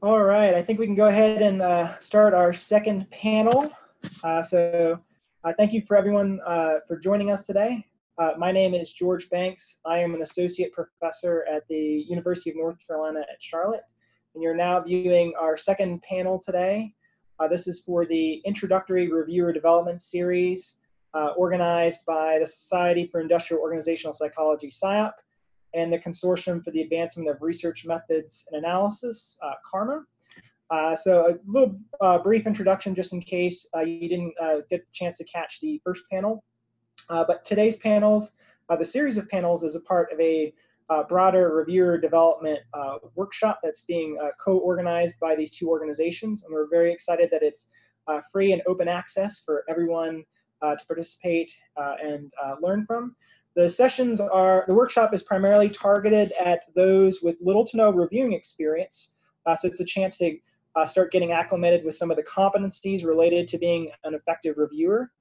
All right, I think we can go ahead and start our second panel. Thank you for everyone for joining us today. My name is George Banks. I am an associate professor at the University of North Carolina at Charlotte, and you're now viewing our second panel today. This is for the Introductory Reviewer Development Series organized by the Society for Industrial Organizational Psychology, SIOP, and the Consortium for the Advancement of Research Methods and Analysis, CARMA. So a little brief introduction just in case you didn't get a chance to catch the first panel. But today's panels, the series of panels is a part of a broader reviewer development workshop that's being co-organized by these two organizations. And we're very excited that it's free and open access for everyone to participate and learn from. The workshop is primarily targeted at those with little to no reviewing experience. So it's a chance to start getting acclimated with some of the competencies related to being an effective reviewer.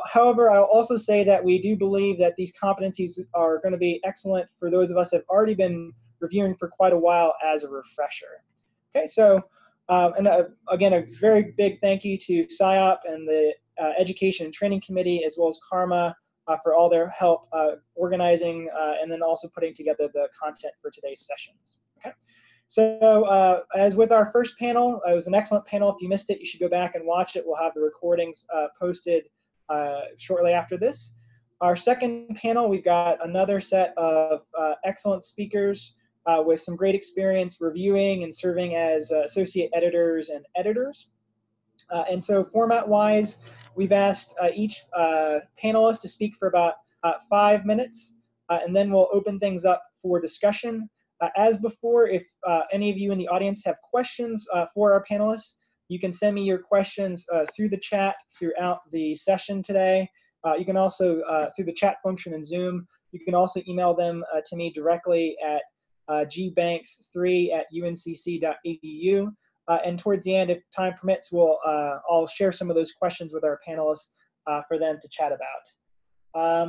However, I'll also say that we do believe that these competencies are going to be excellent for those of us that have already been reviewing for quite a while as a refresher. Okay, so again, a very big thank you to SIOP and the Education and Training Committee, as well as CARMA, for all their help organizing and then also putting together the content for today's sessions. Okay, so as with our first panel, it was an excellent panel. If you missed it, you should go back and watch it. We'll have the recordings posted shortly after this. Our second panel, we've got another set of excellent speakers with some great experience reviewing and serving as associate editors and editors. And so format-wise, we've asked each panelist to speak for about 5 minutes, and then we'll open things up for discussion. As before, if any of you in the audience have questions for our panelists, you can send me your questions through the chat throughout the session today. You can also, through the chat function in Zoom, you can also email them to me directly at gbanks3@uncc.edu. And towards the end, if time permits, I'll share some of those questions with our panelists for them to chat about.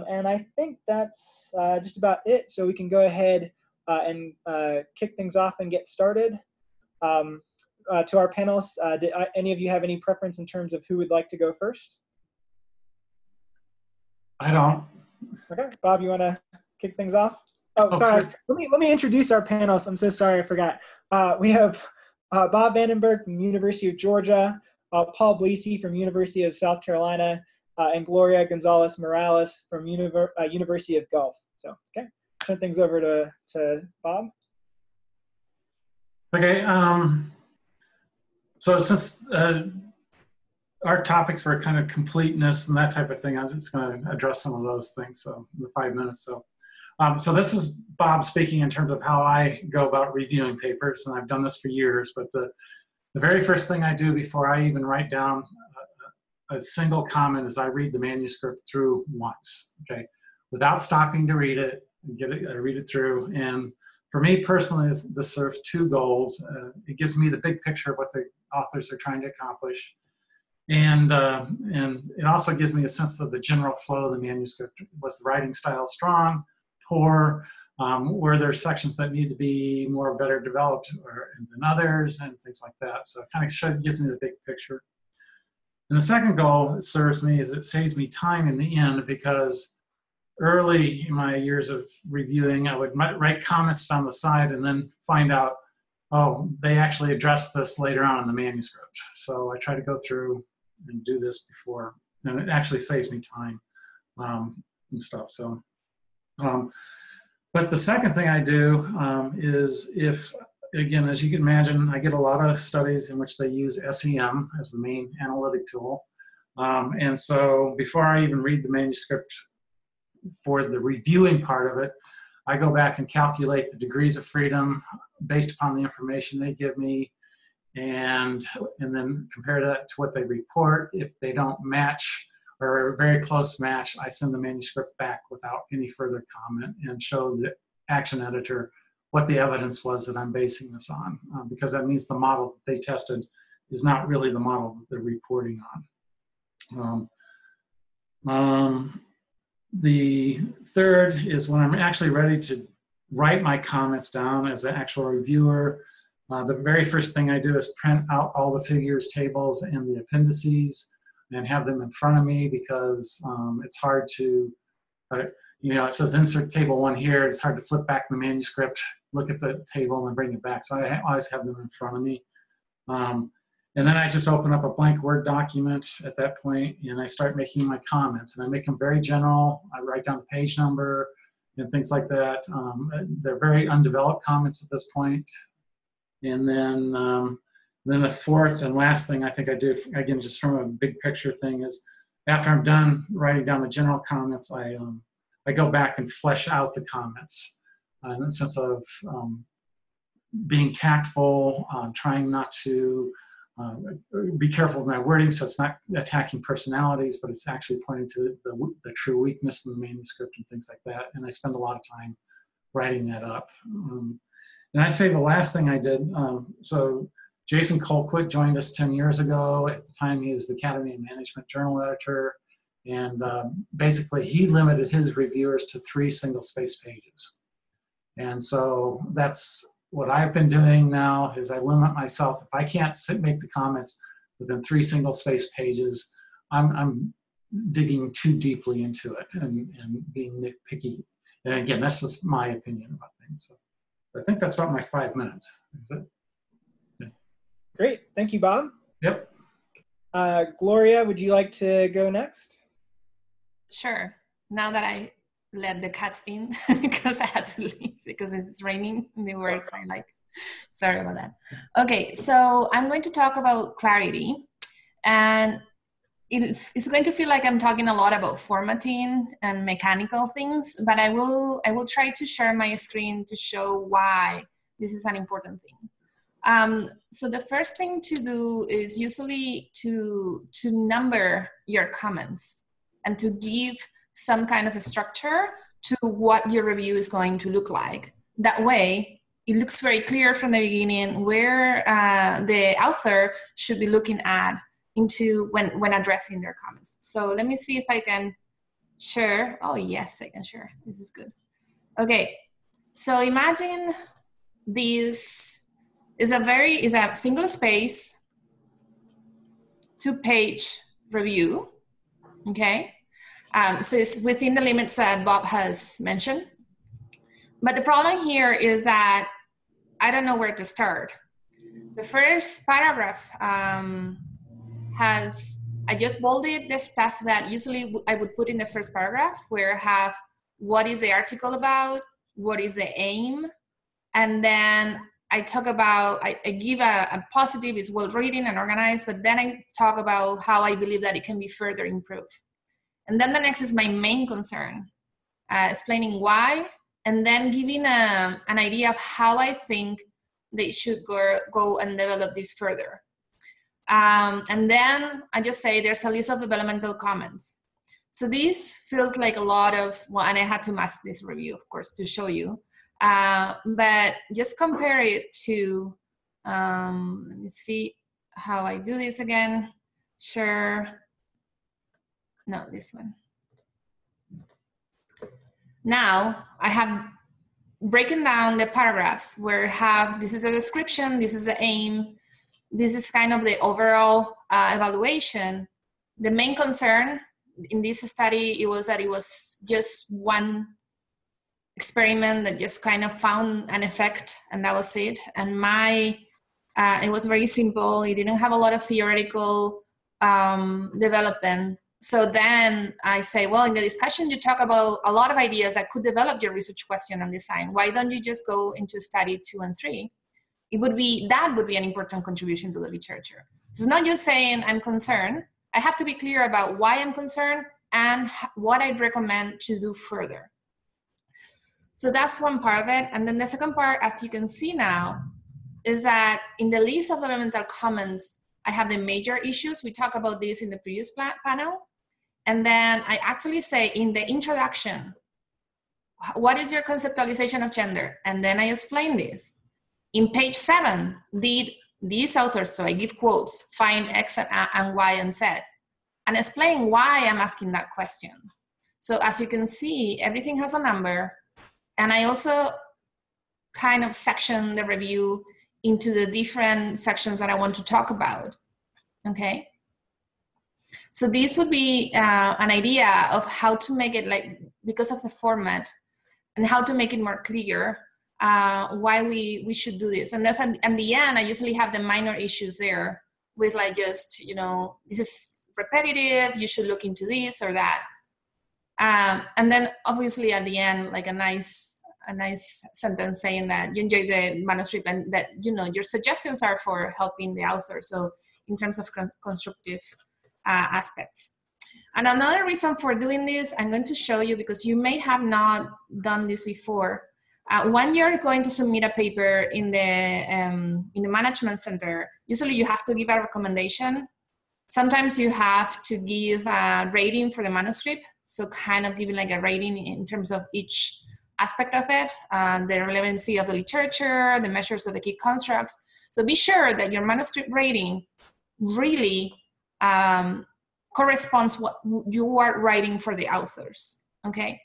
And I think that's just about it. So we can go ahead and kick things off and get started. To our panelists, did any of you have any preference in terms of who would like to go first? I don't. Okay, Bob, you want to kick things off? Oh, sorry. Sure. Let me introduce our panelists. I'm so sorry, I forgot. We have Bob Vandenberg from University of Georgia, Paul Bliese from University of South Carolina, and Gloria Gonzalez Morales from University of Gulf. So, okay, turn things over to Bob. Okay. So since our topics were kind of completeness and that type of thing, I'm just going to address some of those things. So in the 5 minutes. So this is Bob speaking in terms of how I go about reviewing papers, and I've done this for years. But the very first thing I do before I even write down a single comment is I read the manuscript through once, okay, without stopping to read it. I read it through, and for me personally, this serves two goals. It gives me the big picture of what the authors are trying to accomplish, and it also gives me a sense of the general flow of the manuscript. Was the writing style strong, poor? Were there sections that need to be better developed than others, and things like that? So it kind of gives me the big picture. And the second goal it serves me is it saves me time in the end, because early in my years of reviewing, I would write comments down the side and then find out, oh, they actually addressed this later on in the manuscript. So I try to go through and do this before, and it actually saves me time and stuff. So, but the second thing I do is again, as you can imagine, I get a lot of studies in which they use SEM as the main analytic tool. And so before I even read the manuscript for the reviewing part of it, I go back and calculate the degrees of freedom based upon the information they give me, and then compare that to what they report. If they don't match or are a very close match, I send the manuscript back without any further comment and show the action editor what the evidence was that I'm basing this on, because that means the model that they tested is not really the model that they're reporting on. The third is when I'm actually ready to write my comments down as an actual reviewer, The very first thing I do is print out all the figures, tables, and the appendices and have them in front of me because it's hard to, it says insert table 1 here. It's hard to flip back the manuscript, look at the table, and then bring it back. So I always have them in front of me. And then I just open up a blank Word document at that point, and I start making my comments. And I make them very general. I write down the page number and things like that. They're very undeveloped comments at this point. And then the fourth and last thing I think I do, again, just from a big picture thing, is after I'm done writing down the general comments, I go back and flesh out the comments in the sense of being tactful, trying not to be careful with my wording, so it's not attacking personalities, but it's actually pointing to the true weakness in the manuscript and things like that. And I spend a lot of time writing that up. And I say the last thing I did, so Jason Colquitt joined us 10 years ago. At the time, he was the Academy of Management Journal editor. And basically, he limited his reviewers to 3 single-space pages. And so that's what I've been doing now, is I limit myself. If I can't make the comments within 3 single-space pages, I'm digging too deeply into it and being nitpicky. And again, that's just my opinion about things. So I think that's about my 5 minutes. Is it? Yeah. Great. Thank you, Bob. Yep. Gloria, would you like to go next? Sure. Now that I let the cats in because I had to leave because it's raining and they were outside, like, sorry about that. Okay, so I'm going to talk about clarity, and it's going to feel like I'm talking a lot about formatting and mechanical things, but I will try to share my screen to show why this is an important thing. So the first thing to do is usually to number your comments and to give some kind of a structure to what your review is going to look like. That way, it looks very clear from the beginning where the author should be looking at into when addressing their comments. So let me see if I can share. Oh yes, I can share. This is good. Okay, so imagine this is a single space 2-page review. Okay. So it's within the limits that Bob has mentioned. But the problem here is that I don't know where to start. The first paragraph I just bolded the stuff that usually I would put in the first paragraph, where I have what is the article about, what is the aim, and then I talk about, I give a positive, is well written and organized, but then I talk about how I believe that it can be further improved. And then the next is my main concern, explaining why, and then giving an idea of how I think they should go and develop this further. And then I just say there's a list of developmental comments. So this feels like a lot of, well, and I had to mask this review, of course, to show you. But just compare it to, let me see how I do this again. Sure. No, this one. Now I have broken down the paragraphs where this is a description, this is the aim, this is kind of the overall evaluation. The main concern in this study, it was that it was just one experiment that just kind of found an effect, and that was it. And it was very simple. It didn't have a lot of theoretical development. So then I say, well, in the discussion, you talk about a lot of ideas that could develop your research question and design. Why don't you just go into study 2 and 3? That would be an important contribution to the literature. It's not just saying I'm concerned. I have to be clear about why I'm concerned and what I'd recommend to do further. So that's one part of it. And then the second part, as you can see now, is that in the list of developmental comments, I have the major issues. We talked about this in the previous panel. And then I actually say in the introduction, what is your conceptualization of gender? And then I explain this. In page 7, did these authors, so I give quotes, find X and Y and Z, and explain why I'm asking that question. So as you can see, everything has a number. And I also kind of section the review into the different sections that I want to talk about, okay? So this would be an idea of how to make it, like, because of the format, and how to make it more clear why we should do this. And that's at the end, I usually have the minor issues there with, like, just, you know, this is repetitive, you should look into this or that. And then obviously at the end, like a nice sentence saying that you enjoy the manuscript and that, you know, your suggestions are for helping the author. So in terms of constructive aspects. And another reason for doing this, I'm going to show you, because you may have not done this before. When you're going to submit a paper in the management center, usually you have to give a recommendation. Sometimes you have to give a rating for the manuscript. So kind of giving like a rating in terms of each aspect of it, the relevancy of the literature, the measures of the key constructs. So be sure that your manuscript rating really corresponds what you are writing for the authors, okay?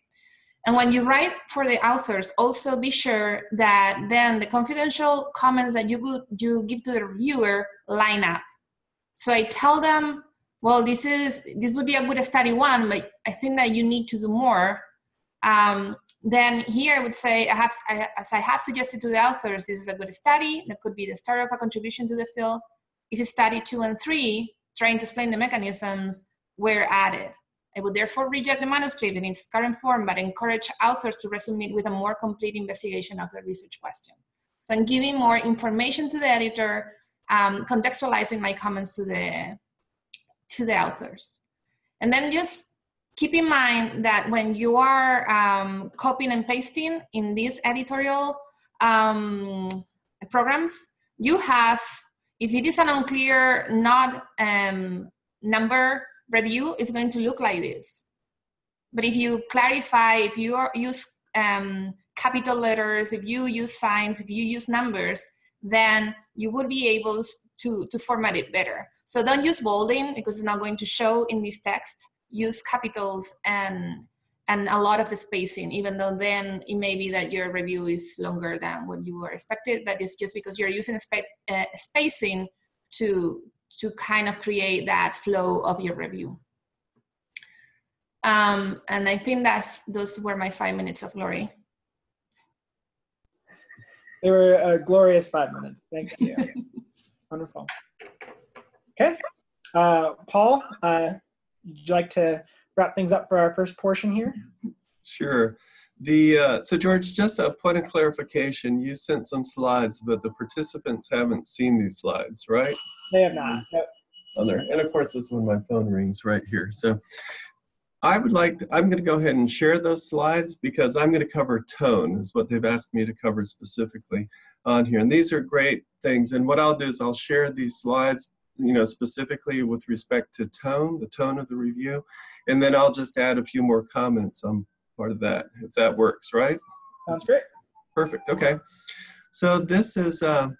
And when you write for the authors, also be sure that then the confidential comments that you give to the reviewer line up. So I tell them, well, this would be a good study one, but I think that you need to do more. Then here I would say, as I have suggested to the authors, this is a good study. That could be the start of a contribution to the field. If it's study 2 and 3, trying to explain the mechanisms, were added. I would therefore reject the manuscript in its current form, but encourage authors to resubmit with a more complete investigation of the research question. So I'm giving more information to the editor, contextualizing my comments to the authors. And then just keep in mind that when you are copying and pasting in these editorial programs, you have, if it is an unclear, not number review, is going to look like this. But if you clarify, if you use capital letters, if you use signs, if you use numbers, then you would be able to format it better. So don't use bolding, because it's not going to show in this text. Use capitals and a lot of spacing, even though then it may be that your review is longer than what you were expected, but it's just because you're using spacing to kind of create that flow of your review. And I think those were my 5 minutes of glory. They were a glorious 5 minutes. Thank you. Wonderful. Okay. Paul, would you like to wrap things up for our first portion here? Sure. So George, just a point of clarification. You sent some slides, but the participants haven't seen these slides, right? They have not. Nope. On there. And of course, this is when my phone rings right here. So I'm going to go ahead and share those slides, because I'm going to cover tone, is what they've asked me to cover specifically on here. And these are great things. And what I'll do is I'll share these slides, you know, specifically with respect to tone, the tone of the review. And then I'll just add a few more comments on part of that, if that works, right? Sounds great. Perfect. Okay. So this is, let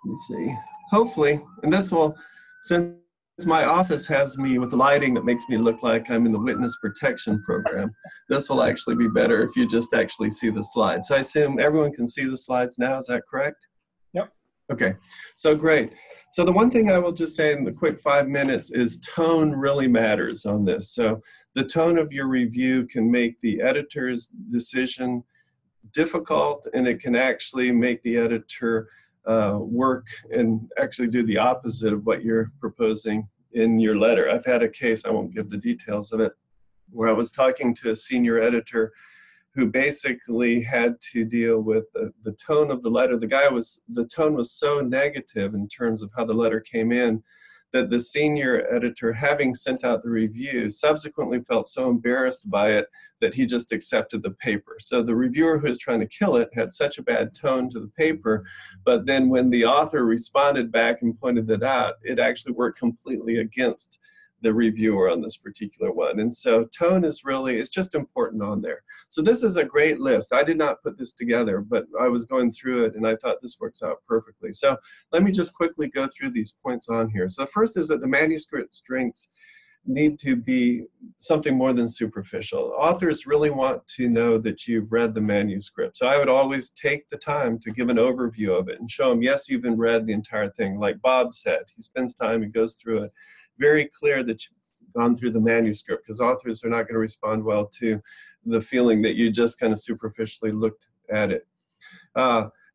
me see, hopefully, and this will, since my office has me with lighting that makes me look like I'm in the witness protection program, this will actually be better if you just actually see the slides. So I assume everyone can see the slides now, is that correct? Yep. Okay, so great. So the one thing I will just say in the quick 5 minutes is tone really matters on this. So the tone of your review can make the editor's decision difficult, and it can actually make the editor work and actually do the opposite of what you're proposing in your letter. I've had a case, I won't give the details of it, where I was talking to a senior editor who basically had to deal with the tone of the letter. The tone was so negative in terms of how the letter came in that the senior editor, having sent out the review, subsequently felt so embarrassed by it that he just accepted the paper. So the reviewer who was trying to kill it had such a bad tone to the paper, but then when the author responded back and pointed that out, it actually worked completely against the reviewer on this particular one. And so tone is really, it's just important on there. So this is a great list. I did not put this together, but I was going through it and I thought this works out perfectly. So let me just quickly go through these points on here. So first is that the manuscript strengths need to be something more than superficial. Authors really want to know that you've read the manuscript. So I would always take the time to give an overview of it and show them, yes, you've read the entire thing. Like Bob said, he spends time, he goes through it. Very clear that you've gone through the manuscript, because authors are not going to respond well to the feeling that you just kind of superficially looked at it.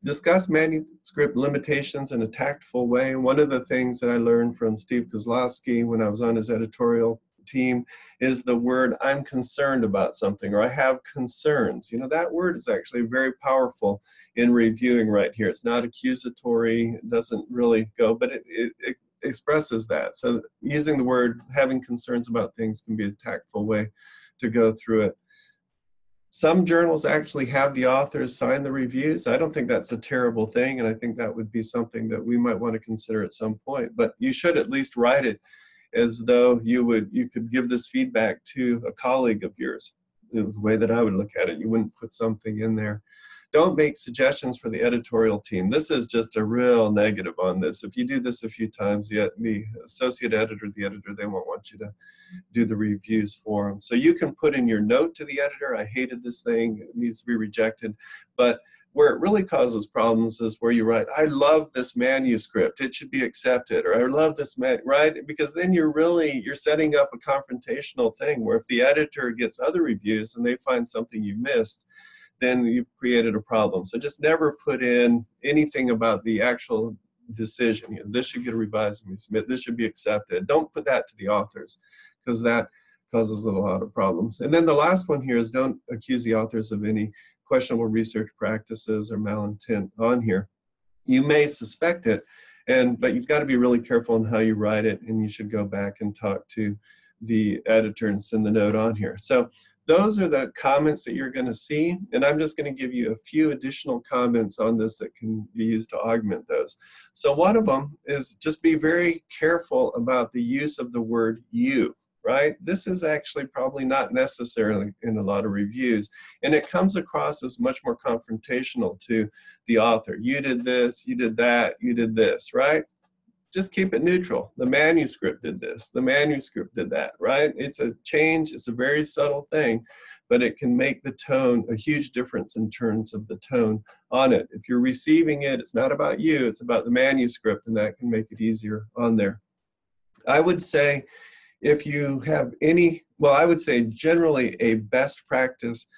Discuss manuscript limitations in a tactful way. One of the things that I learned from Steve Kozlowski when I was on his editorial team is the word "I'm concerned about something" or "I have concerns." You know, that word is actually very powerful in reviewing right here. It's not accusatory, it doesn't really go, but it expresses that. So using the word "having concerns about things" can be a tactful way to go through it. Some journals actually have the authors sign the reviews. I don't think that's a terrible thing, and I think that would be something that we might want to consider at some point. But you should at least write it as though you could give this feedback to a colleague of yours, is the way that I would look at it. You wouldn't put something in there. Don't make suggestions for the editorial team. This is just a real negative on this. If you do this a few times, the associate editor, the editor, they won't want you to do the reviews for them. So you can put in your note to the editor, "I hated this thing, it needs to be rejected." But where it really causes problems is where you write, "I love this manuscript, it should be accepted," or "I love this right? Because then you're setting up a confrontational thing where if the editor gets other reviews and they find something you missed, then you've created a problem. So just never put in anything about the actual decision. You know, this should get revised and resubmit, this should be accepted. Don't put that to the authors, because that causes a lot of problems. And then the last one here is don't accuse the authors of any questionable research practices or malintent on here. You may suspect it, but you've got to be really careful in how you write it, and you should go back and talk to the editor and send the note on here. So those are the comments that you're going to see, and I'm just going to give you a few additional comments on this that can be used to augment those. So one of them is just be very careful about the use of the word "you," right? This is actually probably not necessarily in a lot of reviews, and it comes across as much more confrontational to the author. "You did this, you did that, you did this," right? Just keep it neutral. "The manuscript did this, the manuscript did that," right? It's a change, it's a very subtle thing, but it can make the tone a huge difference in terms of the tone on it. If you're receiving it, it's not about you, it's about the manuscript, and that can make it easier on there. I would say if you have I would say generally a best practice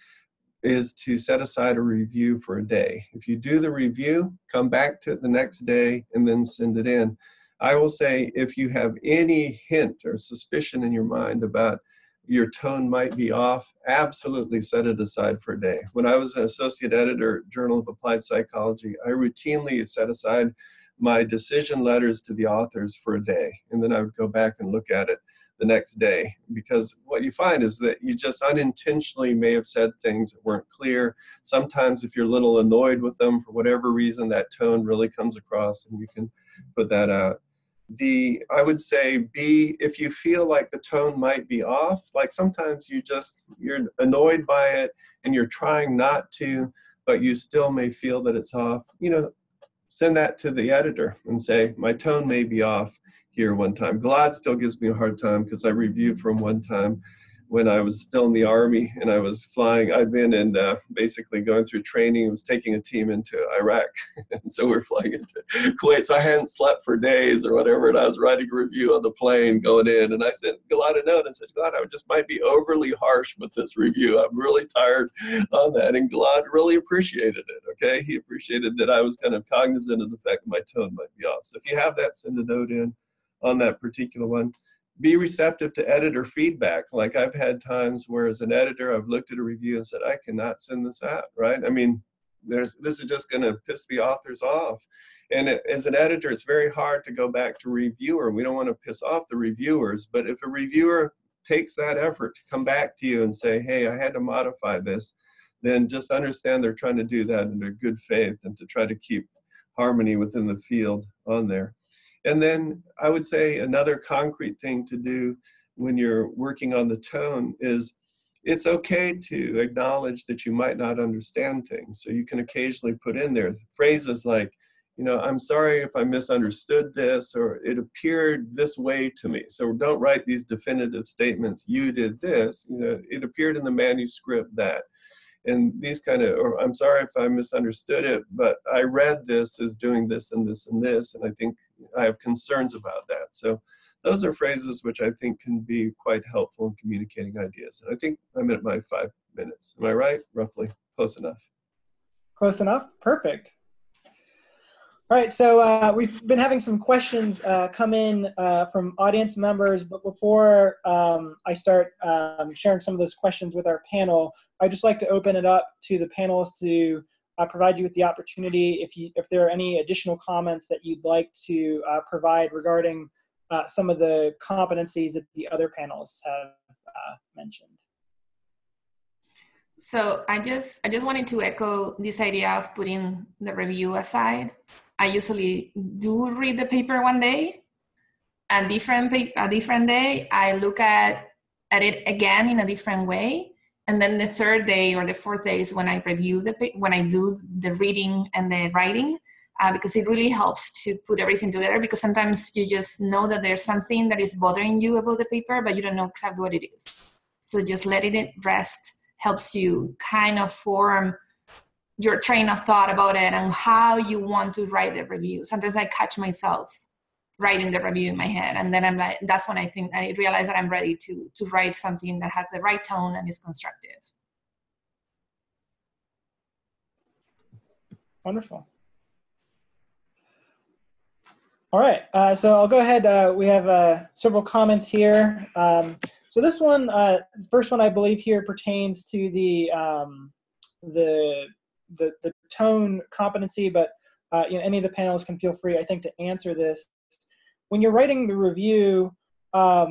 is to set aside a review for a day. If you do the review, come back to it the next day and then send it in. I will say if you have any hint or suspicion in your mind about your tone might be off, absolutely set it aside for a day. When I was an associate editor at Journal of Applied Psychology, I routinely set aside my decision letters to the authors for a day, and then I would go back and look at it the next day, because what you find is that you just unintentionally may have said things that weren't clear. Sometimes if you're a little annoyed with them for whatever reason, that tone really comes across, and you can put that out. I would say if you feel like the tone might be off, like sometimes you're annoyed by it and you're trying not to, but you still may feel that it's off, send that to the editor and say, "My tone may be off here one time." Glad still gives me a hard time, because I reviewed from one time when I was still in the Army and I was flying. I'd been in basically going through training. I was taking a team into Iraq. And so we're flying into Kuwait. So I hadn't slept for days or whatever. And I was writing a review on the plane going in. And I sent Gilad a note and said, "Gilad, I just might be overly harsh with this review. I'm really tired on that." And Gilad really appreciated it. Okay. He appreciated that I was kind of cognizant of the fact that my tone might be off. So if you have that, send a note in on that particular one. Be receptive to editor feedback. Like I've had times where as an editor, I've looked at a review and said, "I cannot send this out," right? I mean, this is just going to piss the authors off. And as an editor, it's very hard to go back to a reviewer. We don't want to piss off the reviewers, but if a reviewer takes that effort to come back to you and say, "Hey, I had to modify this," then just understand they're trying to do that in their good faith and to try to keep harmony within the field on there. And then I would say another concrete thing to do when you're working on the tone is it's okay to acknowledge that you might not understand things. So you can occasionally put in there phrases like, you know, I'm sorry if I misunderstood this, or it appeared this way to me. So don't write these definitive statements, you did this, you know, it appeared in the manuscript that. And these kind of, or I'm sorry if I misunderstood it, but I read this as doing this and this and this, and I think I have concerns about that. So those are phrases which I think can be quite helpful in communicating ideas. And I think I'm at my 5 minutes. Am I right? Roughly. Close enough. Close enough? Perfect. All right, so we've been having some questions come in from audience members, but before I start sharing some of those questions with our panel, I'd just like to open it up to the panelists to provide you with the opportunity if there are any additional comments that you'd like to provide regarding some of the competencies that the other panelists have mentioned. So I just wanted to echo this idea of putting the review aside. I usually do read the paper one day, a different day, I look at it again in a different way. And then the third day or the fourth day is when I review when I do the reading and the writing, because it really helps to put everything together, because sometimes you just know that there's something that is bothering you about the paper, but you don't know exactly what it is. So just letting it rest helps you kind of form your train of thought about it and how you want to write the review. Sometimes I catch myself writing the review in my head, and then I'm like, that's when I realize that I'm ready to write something that has the right tone and is constructive. Wonderful. All right, so I'll go ahead. We have several comments here. So this one, the first one I believe here pertains to the tone competency, but you know, any of the panelists can feel free, I think, to answer this. When you're writing the review, I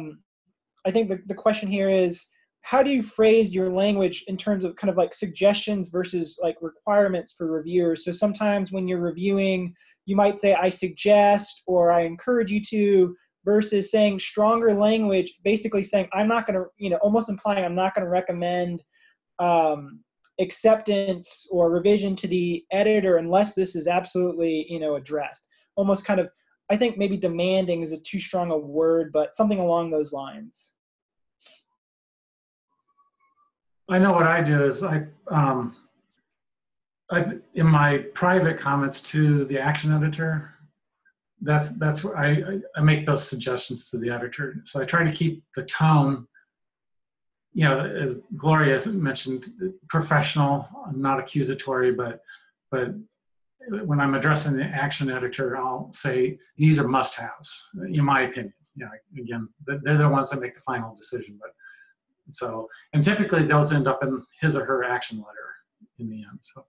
think the question here is, how do you phrase your language in terms of kind of like suggestions versus like requirements for reviewers? So sometimes when you're reviewing, you might say, I suggest, or I encourage you to, versus saying stronger language, basically saying, I'm not going to, you know, almost implying I'm not going to recommend acceptance or revision to the editor unless this is absolutely, you know, addressed. Almost kind of, I think maybe demanding is a too strong a word, but something along those lines. I know what I do is I in my private comments to the action editor, that's where I make those suggestions to the editor. So I try to keep the tone, you know, as Gloria mentioned, professional, not accusatory, but when I'm addressing the action editor, I'll say these are must-haves, in my opinion. You know, again, they're the ones that make the final decision. But so, and typically those end up in his or her action letter in the end. So.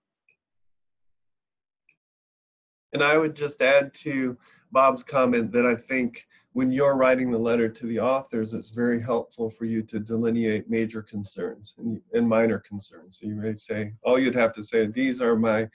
And I would just add to Bob's comment that I think when you're writing the letter to the authors, it's very helpful for you to delineate major concerns and minor concerns. So you may say, all you'd have to say, these are my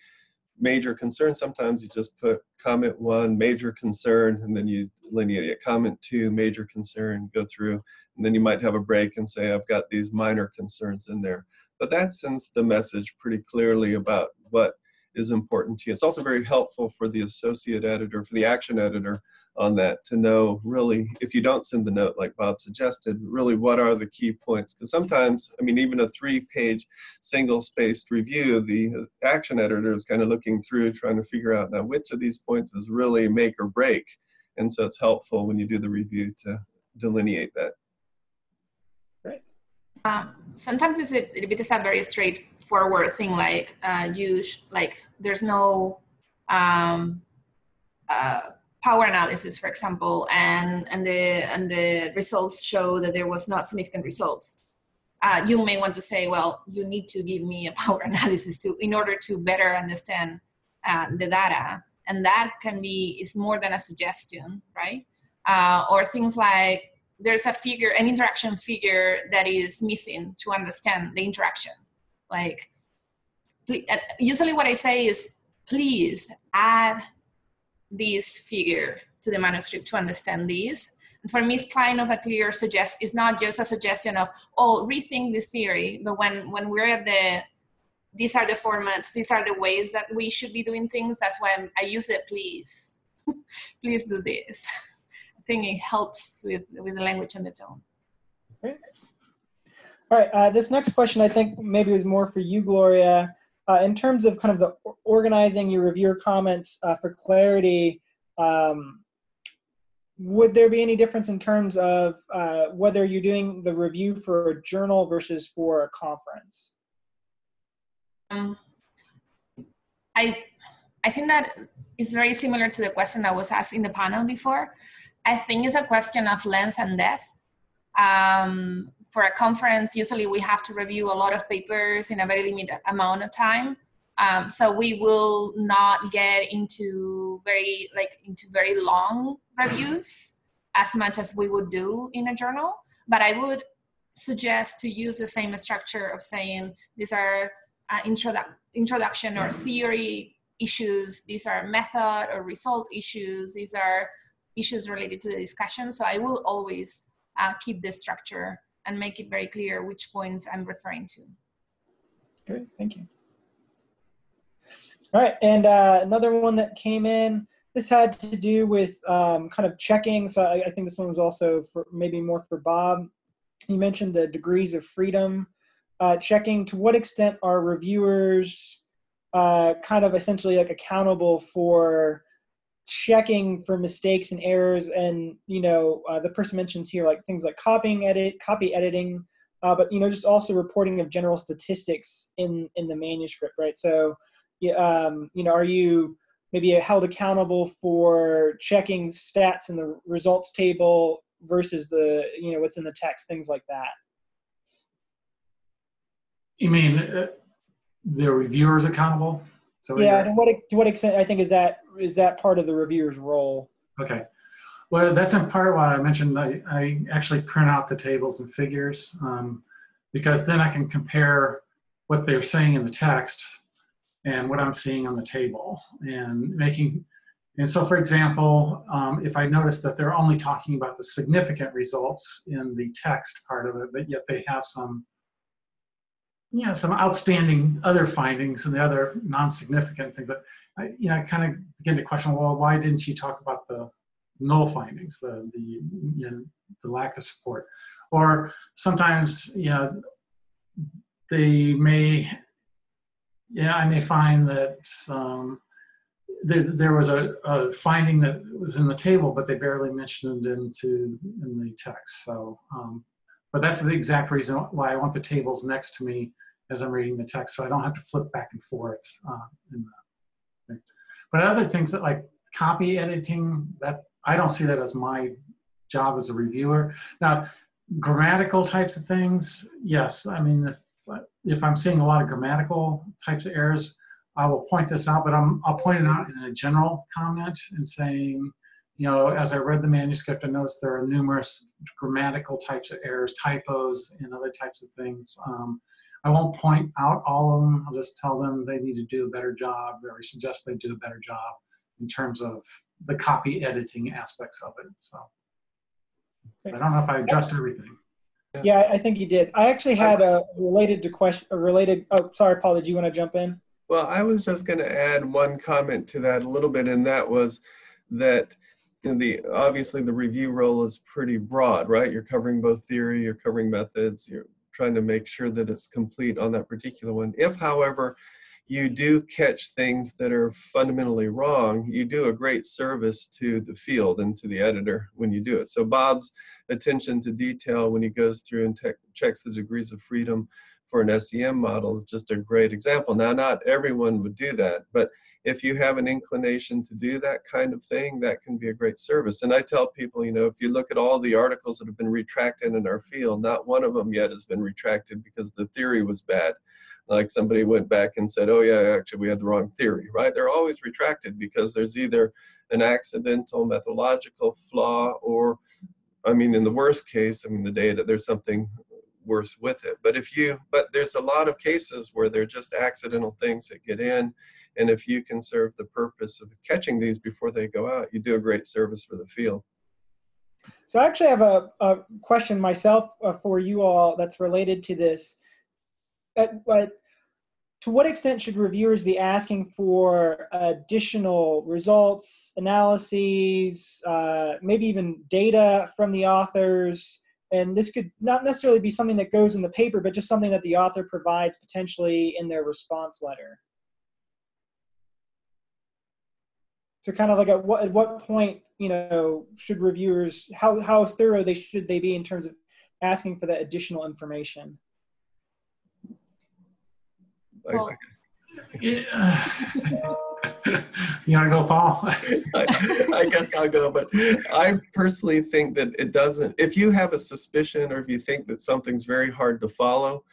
major concerns. Sometimes you just put comment 1, major concern, and then you delineate it. Comment 2, major concern, go through, and then you might have a break and say, I've got these minor concerns in there. But that sends the message pretty clearly about what is important to you. It's also very helpful for the associate editor, for the action editor on that, to know really, if you don't send the note like Bob suggested, really what are the key points? Because sometimes, I mean, even a 3-page single-spaced review, the action editor is kind of looking through, trying to figure out now which of these points is really make or break. And so it's helpful when you do the review to delineate that. Great. Sometimes it is a very straightforward thing, like there's no power analysis, for example, and the results show that there was not significant results. You may want to say, well, you need to give me a power analysis in order to better understand the data, and that is more than a suggestion, right? Or things like, there's an interaction figure that is missing to understand the interaction. Like, usually what I say is, please add this figure to the manuscript to understand this. And for me, it's kind of a clear it's not just a suggestion of, oh, rethink this theory, but when we're at these are the formats, these are the ways that we should be doing things. That's why I use the please. Please do this. I think it helps with the language and the tone. Great. All right, this next question I think maybe was more for you, Gloria. In terms of kind of the organizing your reviewer comments for clarity, would there be any difference in terms of whether you're doing the review for a journal versus for a conference? I think that is very similar to the question that was asked in the panel before. I think it's a question of length and depth. For a conference, usually we have to review a lot of papers in a very limited amount of time. So we will not get into very long reviews as much as we would do in a journal. But I would suggest to use the same structure of saying these are introduction or theory issues, these are method or result issues, these are issues related to the discussion. So I will always keep this structure and make it very clear which points I'm referring to. Great, thank you. All right, and another one that came in, this had to do with kind of checking. So I think this one was also for maybe more for Bob. You mentioned the degrees of freedom. Checking to what extent are reviewers kind of essentially like accountable for checking for mistakes and errors, and the person mentions here like things like copy editing, but just also reporting of general statistics in the manuscript, right? So are you maybe held accountable for checking stats in the results table versus the what's in the text, things like that? You mean the reviewer's accountable? So yeah, to what extent I think is that part of the reviewer's role? Okay, well, that's in part why I mentioned I actually print out the tables and figures, because then I can compare what they're saying in the text and what I'm seeing on the table, and so for example, if I notice that they're only talking about the significant results in the text part of it, but yet they have some outstanding other findings and the other non-significant things, that I kind of begin to question, well, why didn't you talk about the null findings, the lack of support? Or sometimes, they may, I may find that there was a finding that was in the table, but they barely mentioned it in the text. So, but that's the exact reason why I want the tables next to me as I'm reading the text, so I don't have to flip back and forth. But other things that like copy editing, that I don't see that as my job as a reviewer. Now, grammatical types of things, yes. I mean, if I'm seeing a lot of grammatical types of errors, I will point this out, but I'll point it out in a general comment and saying, as I read the manuscript, I noticed there are numerous grammatical types of errors, typos, and other types of things. I won't point out all of them. I'll just tell them they need to do a better job, or suggest they do a better job in terms of the copy editing aspects of it. So I don't know if I addressed everything. Yeah, I think you did. I actually had a related question. Oh, sorry, Paul. Did you want to jump in? Well, I was just going to add one comment to that a little bit, and that was that obviously the review role is pretty broad, right? You're covering both theory, you're covering methods, you're trying to make sure that it's complete on that particular one. If, however, you do catch things that are fundamentally wrong, you do a great service to the field and to the editor when you do it. So Bob's attention to detail when he goes through and checks the degrees of freedom for an SEM model is just a great example. Now, not everyone would do that, but if you have an inclination to do that kind of thing, that can be a great service. And I tell people, if you look at all the articles that have been retracted in our field, not one of them yet has been retracted because the theory was bad. Like somebody went back and said, oh yeah, actually we had the wrong theory, right? They're always retracted because there's either an accidental methodological flaw or, in the worst case, the data, there's something worse with it. But there's a lot of cases where they're just accidental things that get in. And if you can serve the purpose of catching these before they go out, you do a great service for the field. So I actually have a question myself for you all that's related to this. To to what extent should reviewers be asking for additional results, analyses, maybe even data from the authors? And this could not necessarily be something that goes in the paper, but just something that the author provides potentially in their response letter. So kind of like at what point, you know, should reviewers, how thorough should they be in terms of asking for that additional information? Well, You want to go, Paul? I guess I'll go, but I personally think that it doesn't, if you have a suspicion or if you think that something's very hard to follow,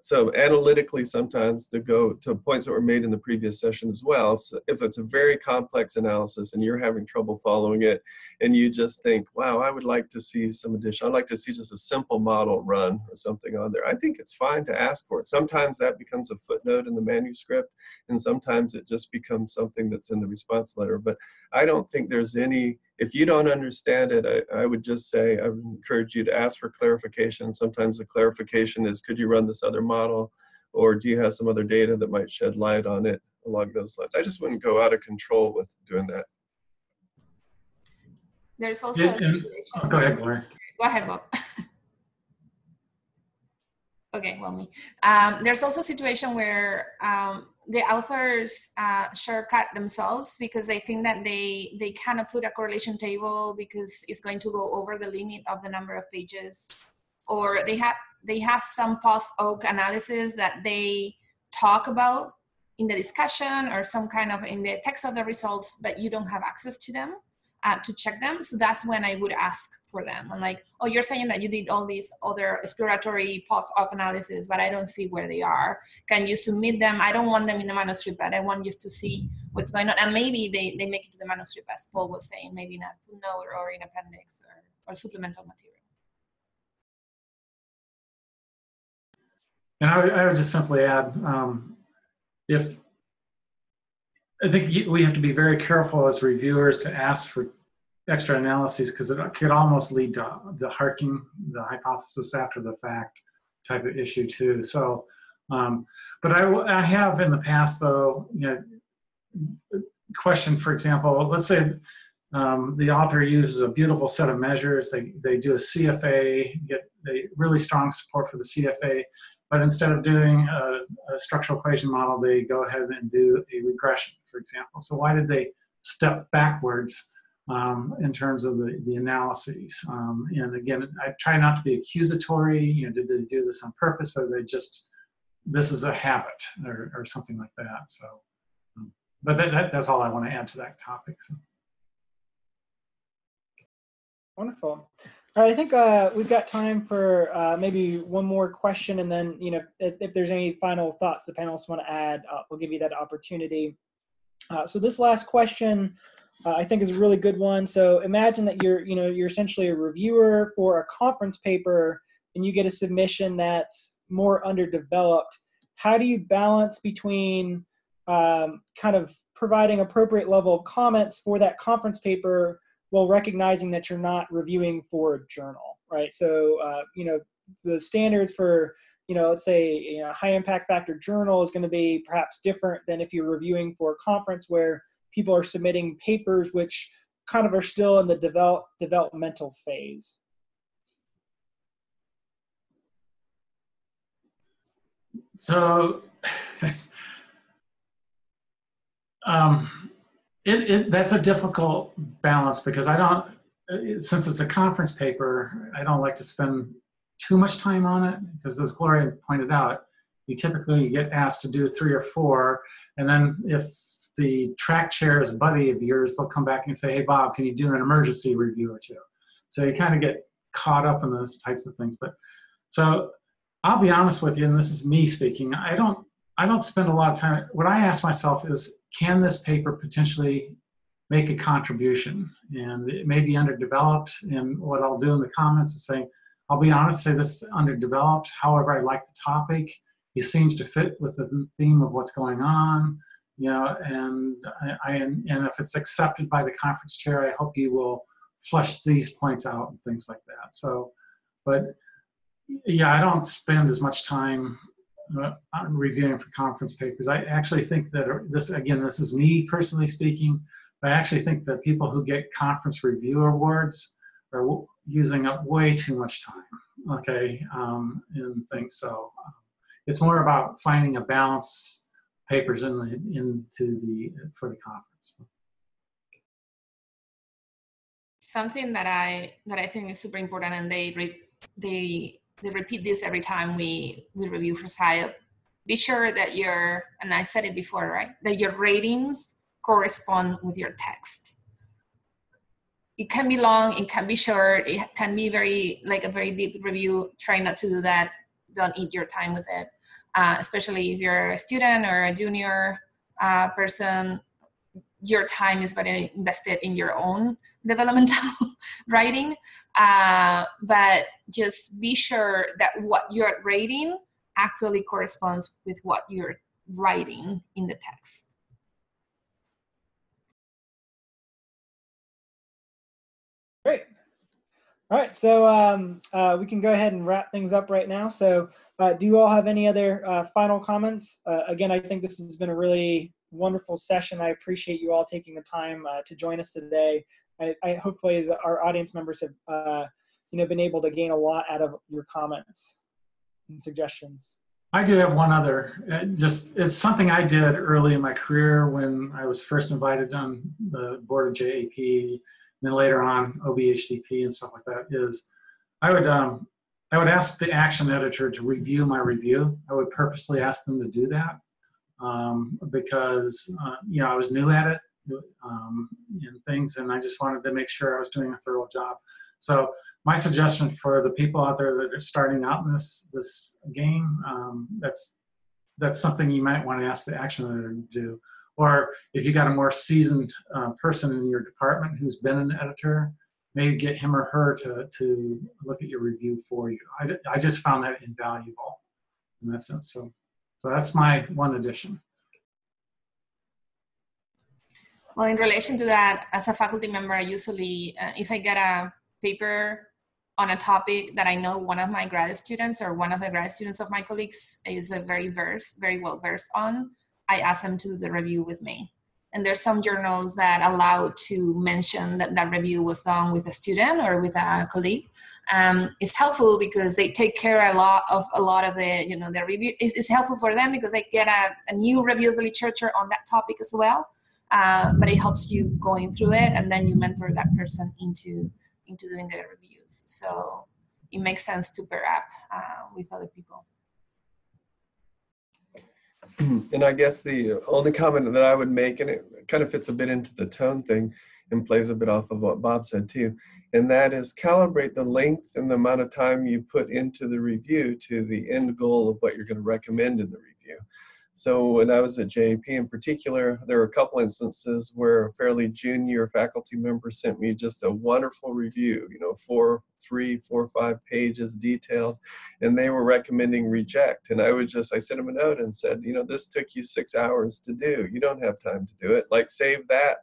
so analytically sometimes to go to points that were made in the previous session as well, if it's a very complex analysis and you're having trouble following it and you just think, wow, I would like to see some additional, I'd like to see just a simple model run or something on there. I think it's fine to ask for it. Sometimes that becomes a footnote in the manuscript and sometimes it just becomes something that's in the response letter. But I don't think there's any, if you don't understand it, I would just say, I would encourage you to ask for clarification. Sometimes the clarification is, could you run this other model? Or do you have some other data that might shed light on it along those lines? I just wouldn't go out of control with doing that. There's also a situation. Go ahead, Gloria. Go ahead, Bob. Okay, well, me. There's also a situation where the authors shortcut themselves because they think that they cannot put a correlation table because it's going to go over the limit of the number of pages, or they have some post-hoc analysis that they talk about in the discussion or some kind of in the text of the results, but you don't have access to them to check them. So that's when I would ask for them. I'm like, oh, you're saying that you did all these other exploratory post-hoc analysis, but I don't see where they are. Can you submit them? I don't want them in the manuscript, but I want just to see what's going on. And maybe they make it to the manuscript, as Paul was saying, maybe in a footnote or in appendix or supplemental material. And I would just simply add, I think we have to be very careful as reviewers to ask for extra analyses because it could almost lead to the hypothesis after the fact type of issue too. So, but I have in the past though, you know, question, for example, let's say the author uses a beautiful set of measures. They do a CFA, get really strong support for the CFA. But instead of doing a structural equation model, they go ahead and do a regression, for example. So why did they step backwards in terms of the analyses? And again, I try not to be accusatory. You know, did they do this on purpose, or they just, this is a habit, or something like that. So, but that's all I want to add to that topic. So. Wonderful. All right, I think we've got time for maybe one more question, and then, you know, if there's any final thoughts the panelists want to add, we'll give you that opportunity. So this last question, I think, is a really good one. So imagine that you're essentially a reviewer for a conference paper, and you get a submission that's more underdeveloped. How do you balance between kind of providing appropriate level of comments for that conference paper while recognizing that you're not reviewing for a journal, right? So, you know, the standards for, you know, let's say, you know, high impact factor journal is going to be perhaps different than if you're reviewing for a conference where people are submitting papers which kind of are still in the developmental phase. So, that's a difficult balance because since it's a conference paper, I don't like to spend too much time on it because, as Gloria pointed out, you typically get asked to do 3 or 4, and then if the track chair is a buddy of yours, they'll come back and say, hey, Bob, can you do an emergency review or 2? So you kind of get caught up in those types of things. But so I'll be honest with you, and this is me speaking, I don't spend a lot of time. What I ask myself is, can this paper potentially make a contribution? And it may be underdeveloped, and what I'll do in the comments is say, I'll be honest, say this is underdeveloped. However, I like the topic. It seems to fit with the theme of what's going on, you know, and if it's accepted by the conference chair, I hope you will flesh these points out and things like that. So, but yeah, I don't spend as much time on reviewing for conference papers. I actually think that this is me personally speaking, but I actually think that people who get conference review awards are using up way too much time, okay, and things. So it's more about finding a balance papers for the conference. Something that I think is super important, and they repeat this every time we review for SIOP. Be sure that and I said it before, right, that your ratings correspond with your text. It can be long, it can be short, it can be a very deep review. Try not to do that. Don't eat your time with it, especially if you're a student or a junior person. Your time is better invested in your own developmental writing, but just be sure that what you're rating actually corresponds with what you're writing in the text. Great. All right, so we can go ahead and wrap things up right now. So do you all have any other final comments? Again, I think this has been a really wonderful session. I appreciate you all taking the time to join us today. Hopefully our audience members have been able to gain a lot out of your comments and suggestions. I do have one other. It's something I did early in my career when I was first invited on the board of JAP, and then later on OBHDP and stuff like that. Is I would ask the action editor to review my review. I would purposely ask them to do that. Because I was new at it and things, and I just wanted to make sure I was doing a thorough job. So my suggestion for the people out there that are starting out in this game, that's something you might want to ask the action editor to do. Or if you got a more seasoned person in your department who's been an editor, maybe get him or her to look at your review for you. I just found that invaluable in that sense. So that's my one addition. Well, in relation to that, as a faculty member, I usually, if I get a paper on a topic that I know one of my grad students or one of the grad students of my colleagues is very well versed on, I ask them to do the review with me. And there's some journals that allow to mention that review was done with a student or with a colleague. It's helpful because they take care a lot of the, their review. It's helpful for them because they get a new review of the literature on that topic as well. But it helps you going through it, and then you mentor that person into doing their reviews. So it makes sense to pair up with other people. And I guess the only comment that I would make, and it kind of fits a bit into the tone thing and plays a bit off of what Bob said too, and that is calibrate the length and the amount of time you put into the review to the end goal of what you're going to recommend in the review. So when I was at JAP in particular, there were a couple instances where a fairly junior faculty member sent me just a wonderful review, 4 or 5 pages detailed, and they were recommending reject. And I sent them a note and said, this took you 6 hours to do. You don't have time to do it. Like, save that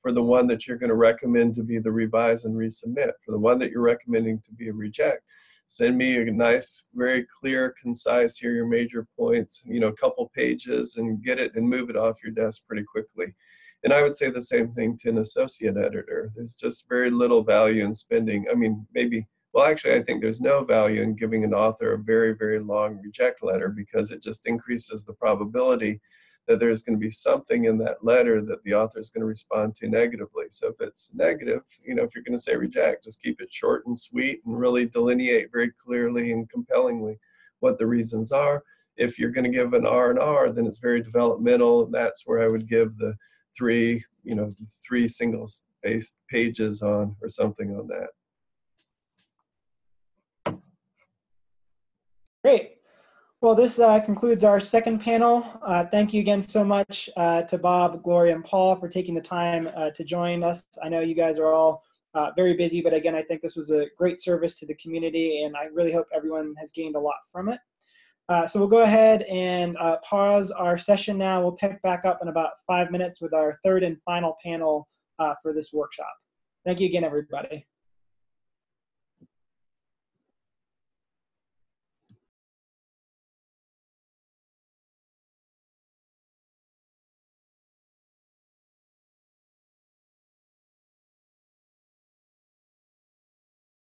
for the one that you're going to recommend to be the revise and resubmit. For the one that you're recommending to be a reject, send me a nice, very clear, concise, here are your major points, a couple pages, and get it and move it off your desk pretty quickly. And I would say the same thing to an associate editor. There's just very little value in spending. I mean, I think there's no value in giving an author a very, very long reject letter, because it just increases the probability that there's going to be something in that letter that the author is going to respond to negatively. So if it's negative, if you're going to say reject, just keep it short and sweet and really delineate very clearly and compellingly what the reasons are. If you're going to give an R and R, then it's very developmental. And that's where I would give the 3 single-spaced pages on, or something on that. Great. Well, this concludes our second panel. Thank you again so much to Bob, Gloria, and Paul for taking the time to join us. I know you guys are all very busy, but again, I think this was a great service to the community, and I really hope everyone has gained a lot from it. So we'll go ahead and pause our session now. We'll pick back up in about 5 minutes with our third and final panel for this workshop. Thank you again, everybody.